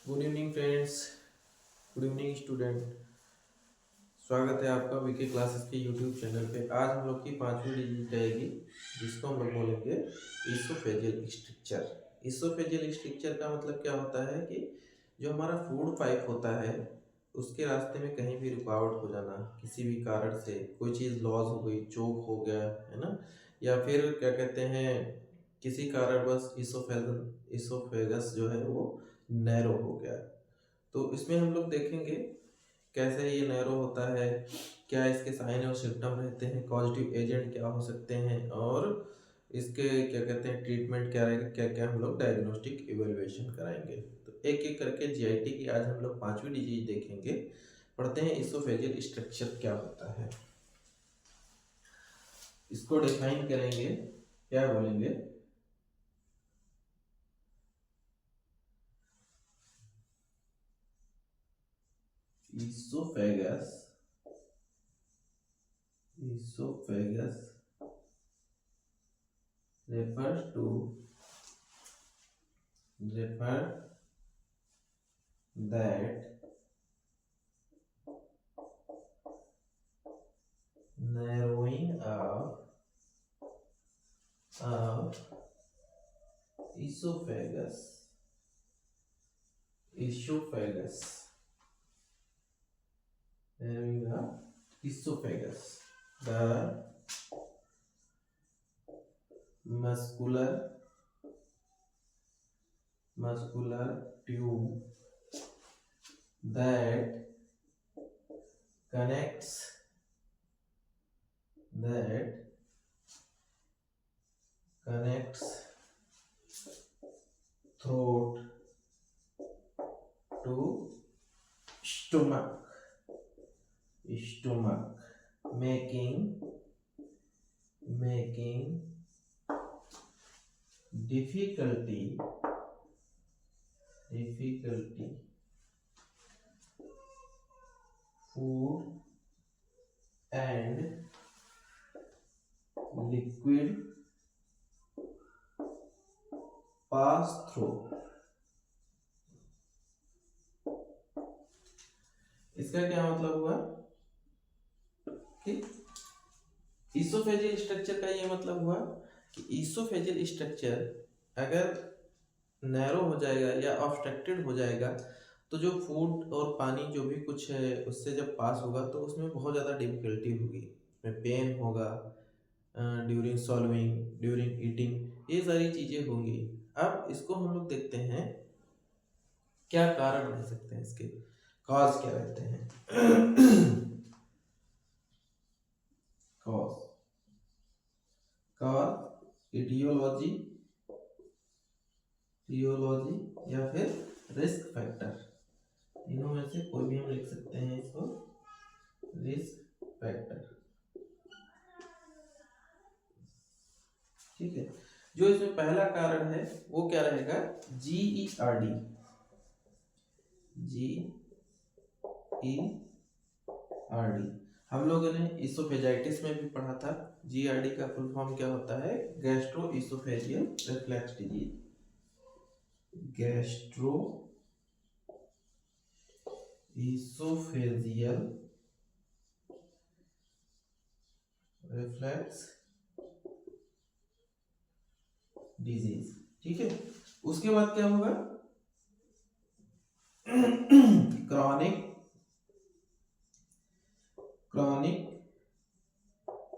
Good evening friends, good evening student. स्वागत है आपका वीके क्लासेस के यूट्यूब चैनल पे। आज हम लोग की 5वीं डिजिट रहेगी जिसको हम लोग बोलेंगे इसोफेजियल स्ट्रक्चर। इसोफेजियल स्ट्रक्चर का मतलब क्या होता है कि जो हमारा फूड पाइप होता है उसके रास्ते में कहीं भी रुकावट हो जाना, किसी भी कारण से कोई चीज़ लॉस हो गई, चोक हो गया है ना, या फिर क्या कहते हैं किसी कारणवश इसोफेगस जो है वो नैरो हो गया। तो इसमें हम लोग देखेंगे कैसे ये नैरो होता है, क्या इसके साइन और सिम्टम रहते हैं, कॉजेटिव एजेंट क्या हो सकते हैं, और इसके क्या कहते हैं ट्रीटमेंट क्या रहेगा, क्या क्या हम लोग डायग्नोस्टिक इवेल्युएशन कराएंगे। तो एक एक करके जीआईटी की आज हम लोग 5वीं डिजीज देखेंगे। पढ़ते हैं इसोफेजियल स्ट्रक्चर क्या होता है, इसको डिफाइन करेंगे। क्या बोलेंगे? Oesophagus oesophagus refers to refer that narrowing of esophagus esophagus narrowing of esophagus, the muscular tube that connects throat to stomach making difficulty food and liquid pass through। इसका क्या मतलब हुआ कि इसोफेजियल स्ट्रक्चर का ये मतलब हुआ कि इसोफेजियल स्ट्रक्चर अगर नैरो हो जाएगा या ऑब्स्ट्रक्टेड हो जाएगा तो जो फूड और पानी जो भी कुछ है उससे जब पास होगा तो उसमें बहुत ज़्यादा डिफिकल्टी होगी, उसमें पेन होगा ड्यूरिंग सॉल्विंग, ड्यूरिंग ईटिंग, ये सारी चीज़ें होंगी। अब इसको हम लोग देखते हैं क्या कारण रह सकते हैं, इसके कॉज क्या रहते हैं। कॉज इटियोलॉजी या फिर रिस्क फैक्टर, इनों में से कोई भी हम लिख सकते हैं इसको रिस्क फैक्टर। ठीक है, जो इसमें पहला कारण है वो क्या रहेगा? GERD। हम लोगों ने इसोफेजाइटिस में भी पढ़ा था। GERD का फुल फॉर्म क्या होता है? Gastro oesophageal reflux disease. Gastro oesophageal reflux disease. ठीक है, उसके बाद क्या होगा? क्रॉनिक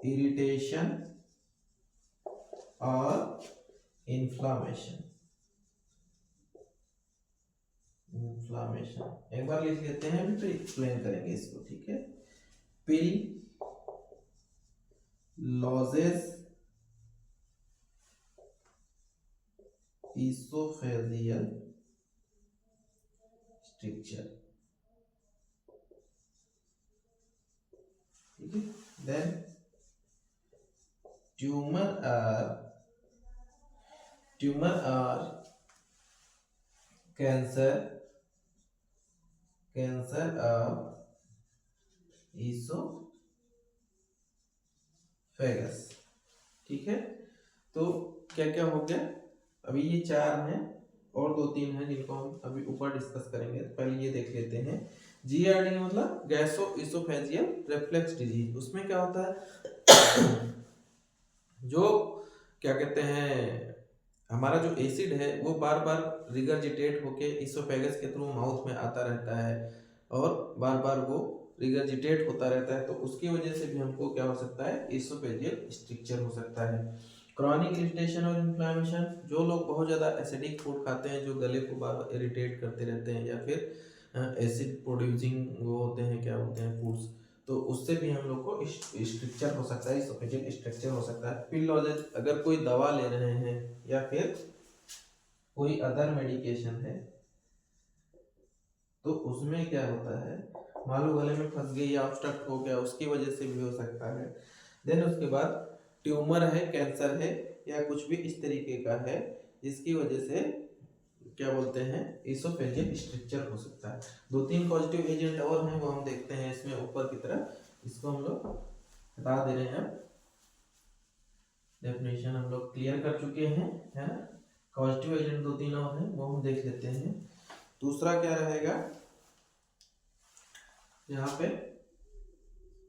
इरिटेशन और इन्फ्लामेशन। एक बार लिख लेते हैं अभी फिर एक्सप्लेन करेंगे इसको। ठीक है, पिल लॉजेस इसोफेजियल स्ट्रक्चर। ठीक है, then tumour or cancer of oesophagus. ठीक है, तो क्या क्या हो गया? अभी ये 4 हैं, और दो तीन हैं जिनको हम अभी ऊपर डिस्कस करेंगे। पहले ये देख लेते हैं। GERD मतलब गैसो इसोफेजियल रिफ्लक्स डिजीज। उसमें क्या होता है जो क्या कहते हैं हमारा जो एसिड है वो बार बार रिगर्जिटेट होके इसोफेगस के थ्रू माउथ में आता रहता है और बार बार वो रिगर्जिटेट होता रहता है, तो उसकी वजह से भी हमको क्या हो सकता है, इसोफेजियल स्ट्रक्चर हो सकता है। क्रॉनिक इरिटेशन और इन्फ्लेमेशन, जो लोग बहुत ज़्यादा एसिडिक फूड खाते हैं जो गले को बार बार इरिटेट करते रहते हैं, या फिर एसिड प्रोड्यूसिंग वो होते हैं, क्या होते हैं, फूड्स, तो उससे भी हम लोग को स्ट्रक्चर हो सकता है, इसोफेजियल स्ट्रक्चर हो सकता है। पिल लॉजेज, अगर कोई दवा ले रहे हैं या फिर कोई अदर मेडिकेशन है तो उसमें क्या होता है, मान लो गले में फंस गई या ऑब्स्ट्रक्ट हो गया, उसकी वजह से भी हो सकता है। देन उसके बाद ट्यूमर है, कैंसर है, या कुछ भी इस तरीके का है जिसकी वजह से क्या बोलते हैं, इसोफेजियल स्ट्रक्चर हो सकता है। दो तीन पॉजिटिव एजेंट और हैं वो हम देखते हैं इसमें ऊपर की तरफ, इसको हम लोग हटा दे रहे हैं। डेफिनेशन हम लोग क्लियर कर चुके हैं, है ना। पॉजिटिव एजेंट दो तीन और हैं वो हम देख लेते हैं। दूसरा क्या रहेगा, यहाँ पे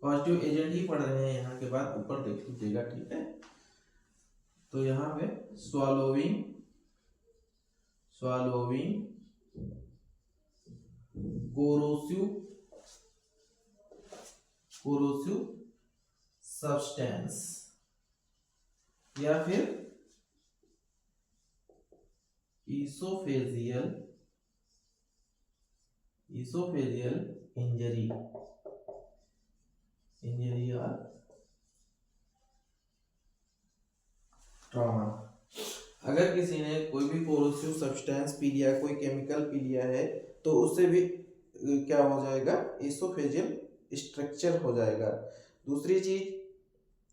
पॉजिटिव एजेंट ही पढ़ रहे हैं, यहाँ के बाद ऊपर देख लीजिएगा, ठीक है। तो यहाँ पे swallowing corrosive सब्सटेंस, या फिर इसोफेजियल इंजरी और ट्रॉमा। अगर किसी ने कोई भी कोरोसिव सब्सटेंस पी लिया, कोई केमिकल पी लिया है, तो उससे भी क्या हो जाएगा, इसोफेजियल स्ट्रक्चर हो जाएगा। दूसरी चीज,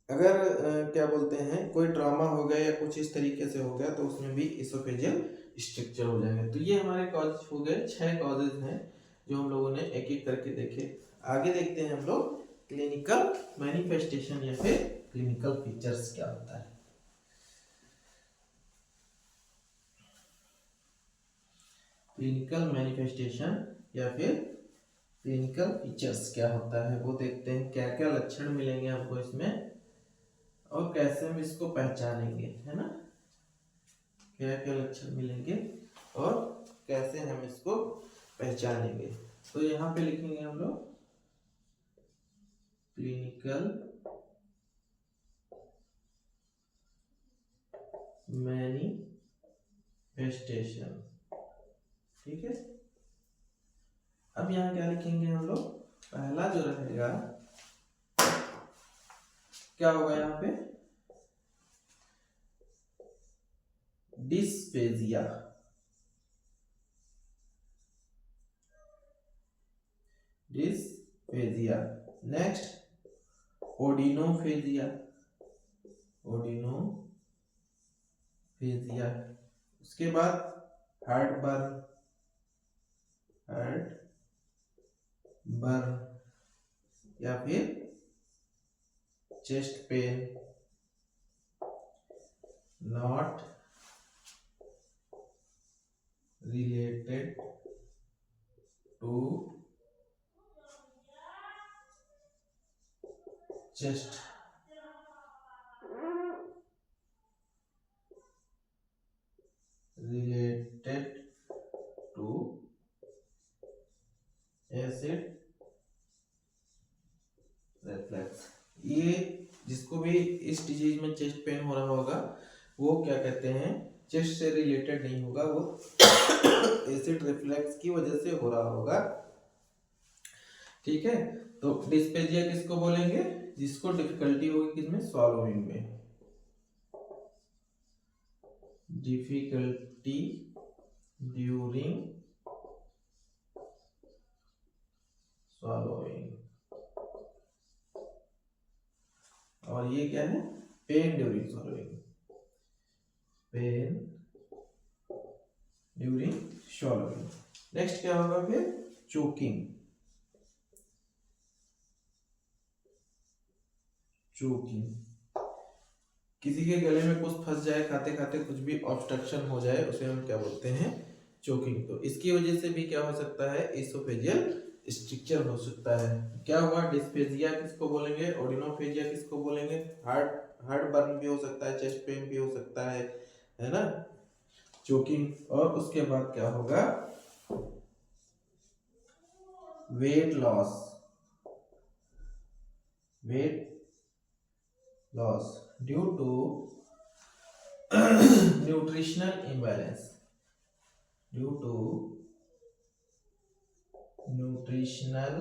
अगर क्या बोलते हैं कोई ट्रॉमा हो गया या कुछ इस तरीके से हो गया तो उसमें भी इसोफेजियल स्ट्रक्चर हो जाएगा। तो ये हमारे कॉज हो गए, 6 कॉजेज हैं जो हम लोगों ने एक एक करके देखे। आगे देखते हैं हम लोग क्लिनिकल मैनिफेस्टेशन या फिर क्लिनिकल फीचर्स क्या होता है। क्लिनिकल मैनिफेस्टेशन या फिर क्लिनिकल फीचर्स क्या होता है वो देखते हैं। क्या क्या लक्षण मिलेंगे हमको इसमें और कैसे हम इसको पहचानेंगे, है ना। क्या क्या लक्षण मिलेंगे और कैसे हम इसको पहचानेंगे। तो यहाँ पे लिखेंगे हम लोग क्लिनिकल मैनिफेस्टेशन, ठीक है। अब यहाँ क्या लिखेंगे हम लोग, पहला जो रहेगा क्या होगा, यहाँ पे डिस्फेजिया, नेक्स्ट ओडिनोफेजिया, उसके बाद हार्ट बर्न, या फिर chest pain not related to chest, related to acid reflux. ये जिसको भी इस डिजीज में चेस्ट पेन हो रहा होगा वो क्या कहते हैं, चेस्ट से रिलेटेड नहीं होगा, वो एसिड रिफ्लक्स की वजह से हो रहा होगा, ठीक है। तो डिस्पेजिया किसको बोलेंगे, जिसको डिफिकल्टी होगी किसमें, स्वॉलोइंग में, डिफिकल्टी ड्यूरिंग स्वॉलोइंग। और ये क्या है, pen during swallowing, pen during swallowing. Next क्या होगा फिर, चोकिंग, किसी के गले में कुछ फंस जाए, खाते खाते कुछ भी ऑब्स्ट्रक्शन हो जाए, उसे हम क्या बोलते हैं, चोकिंग। तो इसकी वजह से भी क्या हो सकता है, इसोफेजियल स्ट्रक्चर हो सकता है। क्या हुआ, डिस्फेजिया किसको बोलेंगे, ओडिनोफेजिया किसको बोलेंगे, हार्ट हार्ट बर्न भी हो सकता है, चेस्ट पेन भी हो सकता है ना, चोकिंग। और उसके बाद क्या होगा, weight loss, weight loss due to nutritional imbalance, due to nutritional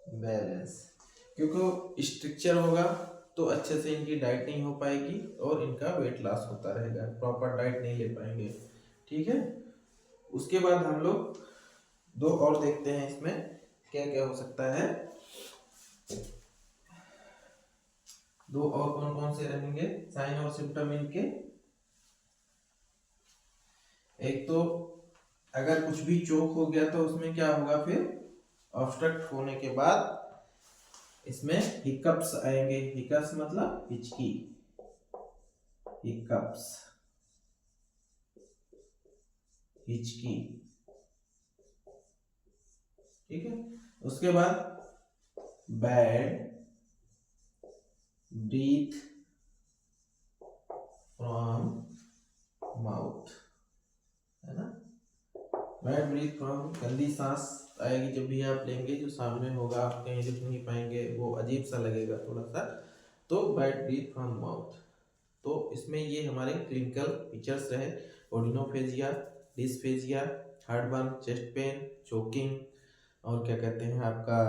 imbalance। क्योंकि स्ट्रक्चर होगा तो अच्छे से इनकी डाइट नहीं हो पाएगी और इनका वेट लॉस होता रहेगा, प्रॉपर डाइट नहीं ले पाएंगे, ठीक है। उसके बाद हम लोग दो और देखते हैं इसमें क्या क्या हो सकता है। दो और कौन कौन से रहेंगे साइन और सिम्टम इनके। एक तो अगर कुछ भी चोक हो गया तो उसमें क्या होगा, फिर ऑब्स्ट्रक्ट होने के बाद इसमें हिकअप्स आएंगे। हिकअप्स मतलब हिचकी, हिकअप्स, हिचकी, ठीक है। उसके बाद बैड ब्रीथ फ्रॉम माउथ, है ना, बैड ब्रीथ फ्रॉम, गंदी सांस आएगी जब भी आप लेंगे, जो सामने होगा आप कहीं रुक नहीं पाएंगे, वो अजीब सा लगेगा थोड़ा सा, तो बैड ब्रीथ फ्रॉम माउथ। तो इसमें ये हमारे क्लिनिकल फीचर्स रहे, odynophagia, dysphagia, heart burn, chest pain, choking, और क्या कहते हैं आपका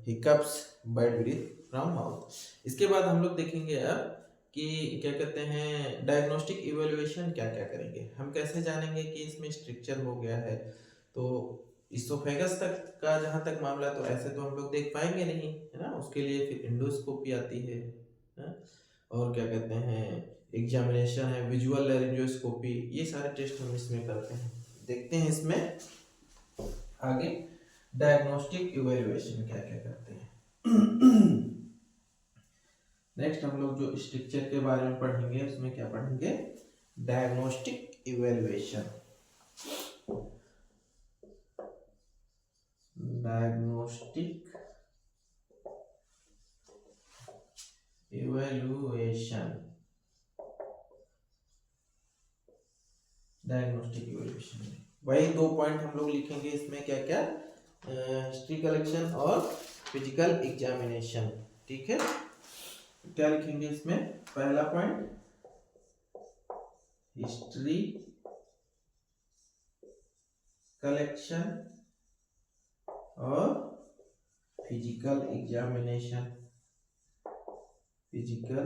hiccups, bad breath from mouth. इसके बाद हम लोग देखेंगे अब कि क्या कहते हैं डायग्नोस्टिक इवेल्युएशन क्या क्या करेंगे, हम कैसे जानेंगे कि इसमें स्ट्रक्चर हो गया है। तो इसोफेगस तक का जहाँ तक मामला, तो ऐसे तो हम लोग देख पाएंगे नहीं, है ना, उसके लिए फिर इंडोस्कोपी आती है? और क्या कहते हैं एग्जामिनेशन है, विजुअल लेरिंजोस्कोपी, ये सारे टेस्ट हम इसमें करते हैं। देखते हैं इसमें आगे डायग्नोस्टिक इवैल्यूएशन क्या क्या करते हैं। नेक्स्ट हम लोग जो स्ट्रक्चर के बारे में पढ़ेंगे उसमें क्या पढ़ेंगे, diagnostic evaluation. Diagnostic evaluation, diagnostic evaluation वही दो पॉइंट हम लोग लिखेंगे इसमें, क्या क्या, हिस्ट्री कलेक्शन और फिजिकल एग्जामिनेशन, ठीक है। क्या लिखेंगे इसमें, पहला पॉइंट हिस्ट्री कलेक्शन और फिजिकल एग्जामिनेशन, फिजिकल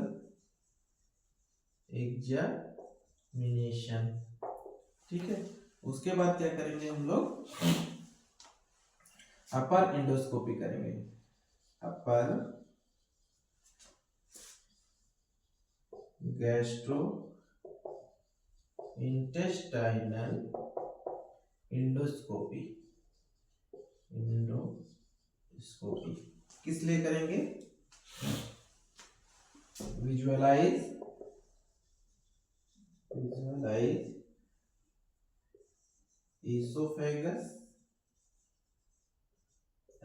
एग्जामिनेशन, ठीक है। उसके बाद क्या करेंगे हम लोग, अपर इंडोस्कोपी करेंगे, अपर गैस्ट्रो इंटेस्टाइनल इंडोस्कोपी, इंडोस्कोपी किस लिए करेंगे, विजुअलाइज esophagus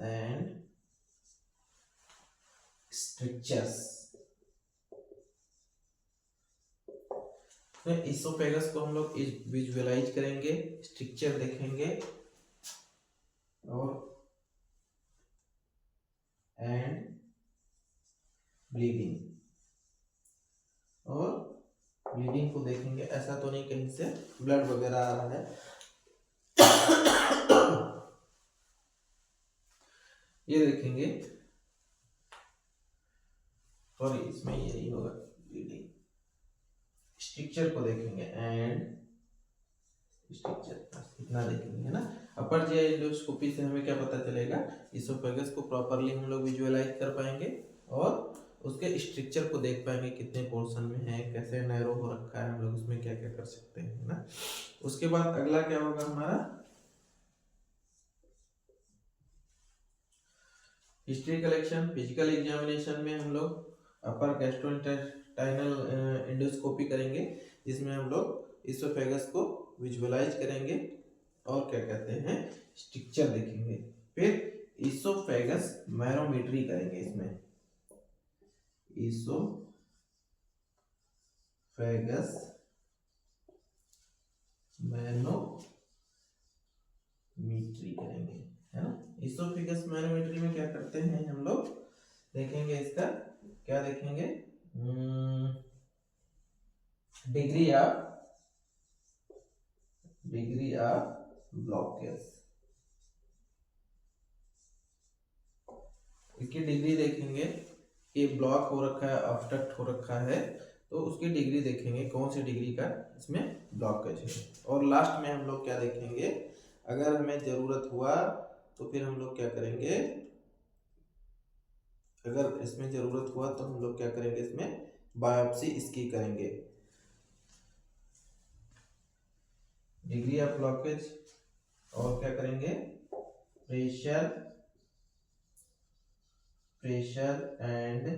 and strictures। तो इसोफेगस को हम लोग विजुअलाइज करेंगे, स्ट्रक्चर देखेंगे और एंड ब्लीडिंग, और ब्लीडिंग को देखेंगे, ऐसा तो नहीं कहीं से ब्लड वगैरह आ रहा है, ये देखेंगे, सॉरी इसमें यही होगा, ब्लीडिंग, स्ट्रक्चर को देखेंगे एंड स्ट्रक्चर, इतना देखेंगे, है ना। अपर जी एंडोस्कोपी से हमें क्या पता चलेगा, इसोफेगस को प्रॉपर्ली हम लोग विजुअलाइज कर पाएंगे और उसके स्ट्रक्चर को देख पाएंगे, कितने पोर्शन में है, कैसे नैरो हो रखा है, हम लोग उसमें क्या क्या कर सकते हैं, है ना। उसके बाद अगला क्या होगा हमारा, हिस्ट्री कलेक्शन फिजिकल एग्जामिनेशन में हम लोग अपर गैस्ट्रोइंटेस्टाइनल एंडोस्कोपी करेंगे, जिसमें हम लोग इसोफेगस को विजुअलाइज करेंगे और क्या कहते हैं स्ट्रक्चर देखेंगे। फिर इसोफेगस मैनोमेट्री करेंगे, इसमें इसोफेगस मैनोमेट्री करेंगे, है ना। इसोफेगस मैनोमेट्री में क्या करते हैं हम लोग देखेंगे, इसका क्या देखेंगे, डिग्री ऑफ ब्लॉकेज, इसकी डिग्री देखेंगे कि ब्लॉक हो रखा है, ऑब्स्ट्रक्ट हो रखा है, तो उसकी डिग्री देखेंगे कौन सी डिग्री का इसमें ब्लॉकेज है। और लास्ट में हम लोग क्या देखेंगे, अगर हमें जरूरत हुआ तो फिर हम लोग क्या करेंगे, अगर इसमें जरूरत हुआ तो हम लोग क्या करेंगे, इसमें बायोप्सी इसकी करेंगे। डिग्री ऑफ ब्लॉकेज और क्या करेंगे, pressure and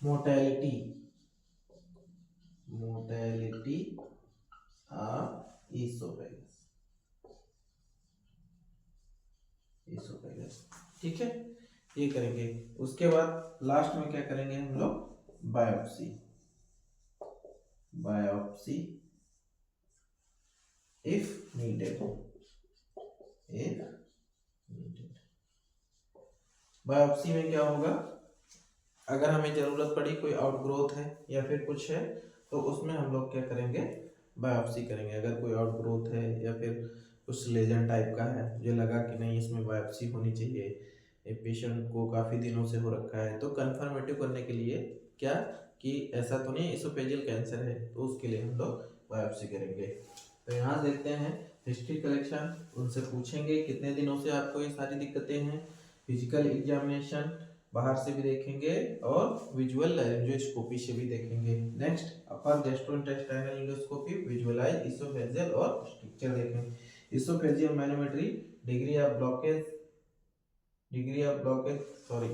mortality of oesophagus, ठीक है, ये करेंगे। उसके बाद लास्ट में क्या करेंगे हम लोग, बायोप्सी इफ नीडेड। बायोप्सी में क्या होगा, अगर हमें जरूरत पड़ी, कोई आउटग्रोथ है या फिर कुछ है, तो उसमें हम लोग क्या करेंगे, बायोप्सी करेंगे। अगर कोई आउटग्रोथ है या फिर कुछ लेजन टाइप का है, मुझे लगा कि नहीं इसमें बायोप्सी होनी चाहिए, एक पेशेंट को काफ़ी दिनों से हो रखा है, तो कंफर्मेटिव करने के लिए क्या कि ऐसा तो नहीं इसोफेजियल कैंसर है, तो उसके लिए हम लोग बायोप्सी करेंगे। तो यहाँ देखते हैं हिस्ट्री कलेक्शन, उनसे पूछेंगे कितने दिनों से आपको ये सारी दिक्कतें हैं। फिजिकल एग्जामिनेशन बाहर से भी देखेंगे और विजुअल लैरिंगोस्कोपी से भी देखेंगे। नेक्स्ट अपर गैस्ट्रोइंटेस्टाइनल एंडोस्कोपी, विजुअलाइज इसोफेजियल और स्ट्रक्चर देखेंगे। Oesophageal manometry, degree of blockage sorry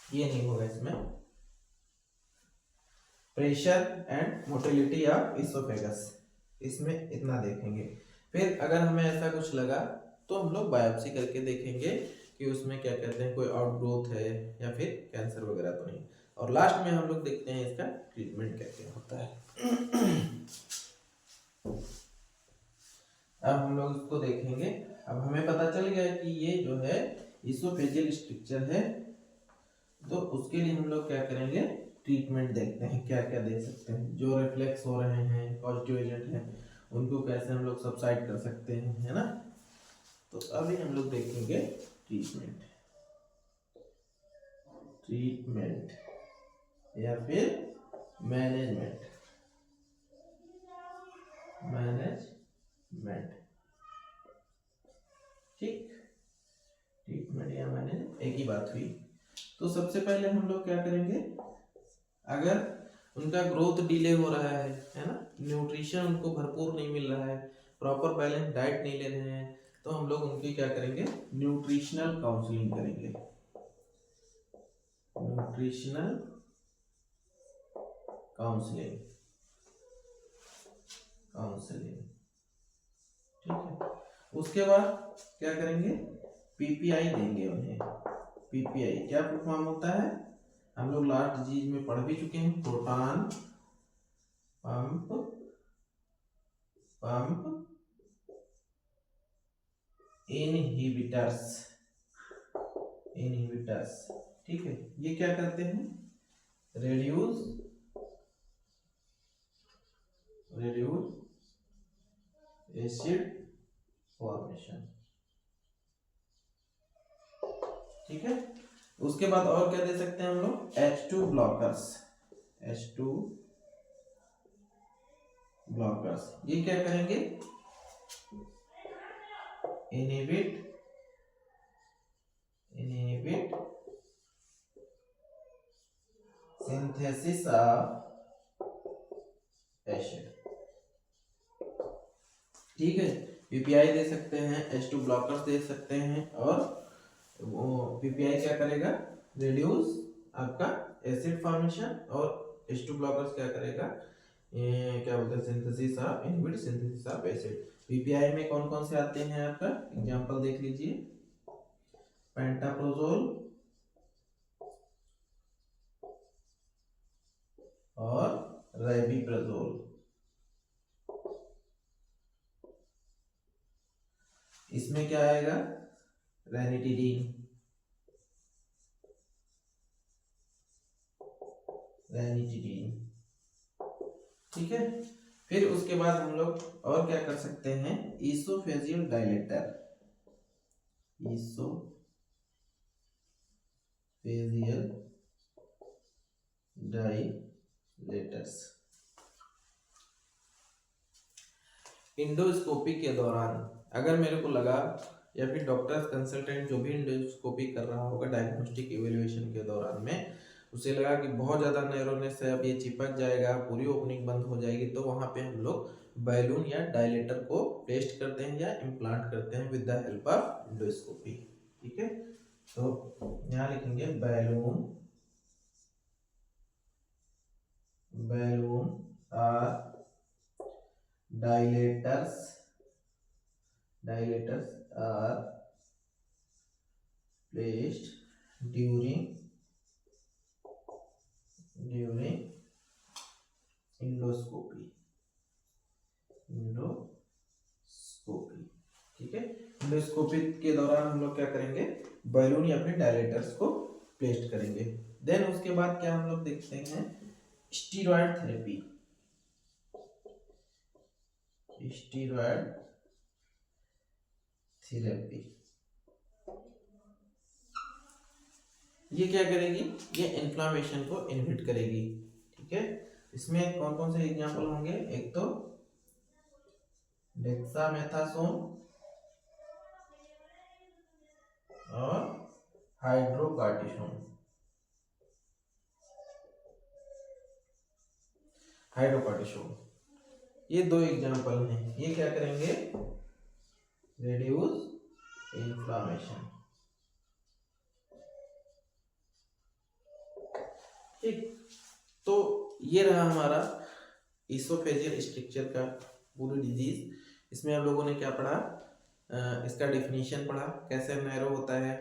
ये नहीं होगा इसमें, pressure and motility of oesophagus, इसमें इतना देखेंगे। फिर अगर हमें ऐसा कुछ लगा तो हम लोग बायोप्सी करके देखेंगे कि उसमें क्या कहते हैं, कोई आउटग्रोथ है या फिर कैंसर वगैरह तो नहीं। और लास्ट में हम लोग देखते हैं इसका ट्रीटमेंट क्या क्या होता है। अब हम लोग इसको देखेंगे। अब हमें पता चल गया कि ये जो है इसोफेजियल स्ट्रक्चर है, तो उसके लिए हम लोग क्या करेंगे, ट्रीटमेंट देखते हैं क्या क्या दे सकते हैं। जो रिफ्लेक्स हो रहे हैं, पॉजिटिव एजेंट हैं, उनको कैसे हम लोग सबसाइड कर सकते हैं, है ना। तो अभी हम लोग देखेंगे ट्रीटमेंट या फिर मैनेजमेंट। ठीक, ट्रीटमेंट या मैनेजमेंट एक ही बात हुई। तो सबसे पहले हम लोग क्या करेंगे, अगर उनका ग्रोथ डिले हो रहा है ना, न्यूट्रिशन उनको भरपूर नहीं मिल रहा है, प्रॉपर बैलेंस डाइट नहीं ले रहे हैं, तो हम लोग उनकी क्या करेंगे, न्यूट्रिशनल काउंसलिंग करेंगे। न्यूट्रिशनल काउंसलिंग, ठीक है। उसके बाद क्या करेंगे, पीपीआई देंगे उन्हें। पीपीआई क्या फॉर्म होता है, हम लोग लास्ट चीज में पढ़ भी चुके हैं, प्रोटॉन पंप इनहिबिटर्स, ठीक है। ये क्या करते हैं, रेड्यूस एसिड फॉर्मेशन, ठीक है। उसके बाद और क्या दे सकते हैं हम लोग, H2 ब्लॉकर्स। ये क्या करेंगे, इनहिबिट सिंथेसिस ऑफ एसिड, ठीक है। पीपीआई दे सकते हैं, H2 ब्लॉकर्स दे सकते हैं, और वो पीपीआई क्या करेगा, रिड्यूस आपका एसिड फॉर्मेशन, और H2 ब्लॉकर्स क्या करेगा, ये क्या बोलते हैं, synthesis of inhibit synthesis of acid. PPI में कौन कौन से आते हैं आपका, एग्जांपल देख लीजिए, पेंटाप्रोजोल और रेबिप्राजोल। इसमें क्या आएगा, रेनिटिडीन, ठीक है। फिर उसके बाद हम लोग और क्या कर सकते हैं, oesophageal dilator, oesophageal dilators. Endoscopy के दौरान अगर मेरे को लगा, या फिर डॉक्टर कंसल्टेंट जो भी इंडोस्कोपी कर रहा होगा डायग्नोस्टिक इवेल्युएशन के दौरान में, उसे लगा कि बहुत ज़्यादा नैरोनेस है, अब ये चिपक जाएगा, पूरी ओपनिंग बंद हो जाएगी, तो वहाँ पे हम लोग बैलून या डायलेटर को पेस्ट करते हैं या इम्प्लांट करते हैं with the help of endoscopy, ठीक है। तो यहाँ लिखेंगे balloon or dilators are placed during endoscopy, ठीक है। इंडोस्कोपी के दौरान हम लोग क्या करेंगे, बैलून या फिर डायलेटर्स को प्लेस्ड करेंगे। देन उसके बाद क्या हम लोग देखते हैं, स्टीरॉयड थेरेपी, ये क्या करेगी, ये इन्फ्लामेशन को इनहिबिट करेगी, ठीक है। इसमें कौन कौन से एग्जांपल होंगे, एक तो डेक्सामेथासोन और हाइड्रोकार्टिसोन। ये दो एग्जांपल हैं, ये क्या करेंगे, रिड्यूस इन्फ्लामेशन, ठीक। तो ये रहा हमारा इसोफेजियल स्ट्रक्चर का पूरी डिजीज। इसमें हम लोगों ने क्या पढ़ा, इसका डेफिनेशन पढ़ा, कैसे नैरो होता है,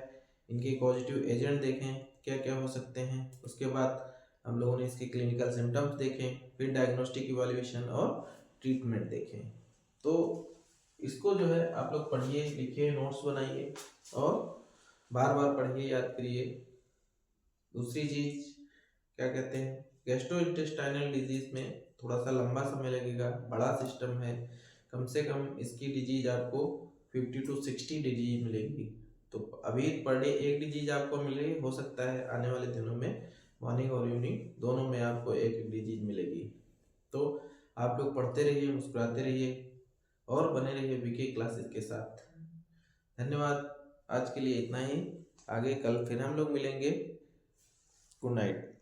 इनके पॉजिटिव एजेंट देखें क्या क्या हो सकते हैं, उसके बाद हम लोगों ने इसके क्लिनिकल सिम्टम्स देखें, फिर डायग्नोस्टिक इवैल्यूएशन और ट्रीटमेंट देखें। तो इसको जो है आप लोग पढ़िए, लिखिए, नोट्स बनाइए और बार बार पढ़िए, याद करिए। दूसरी चीज क्या कहते हैं, गैस्ट्रोइंटेस्टाइनल डिजीज में थोड़ा सा लंबा समय लगेगा, बड़ा सिस्टम है, कम से कम इसकी डिजीज आपको 50 to 60 डिजीज मिलेगी। तो अभी पर डे एक डिजीज आपको मिले, हो सकता है आने वाले दिनों में मॉर्निंग और इवनिंग दोनों में आपको एक डिजीज मिलेगी। तो आप लोग पढ़ते रहिए, मुस्कुराते रहिए और बने रहिए वीके क्लासेस के साथ। धन्यवाद, आज के लिए इतना ही, आगे कल फिर हम लोग मिलेंगे। Good night.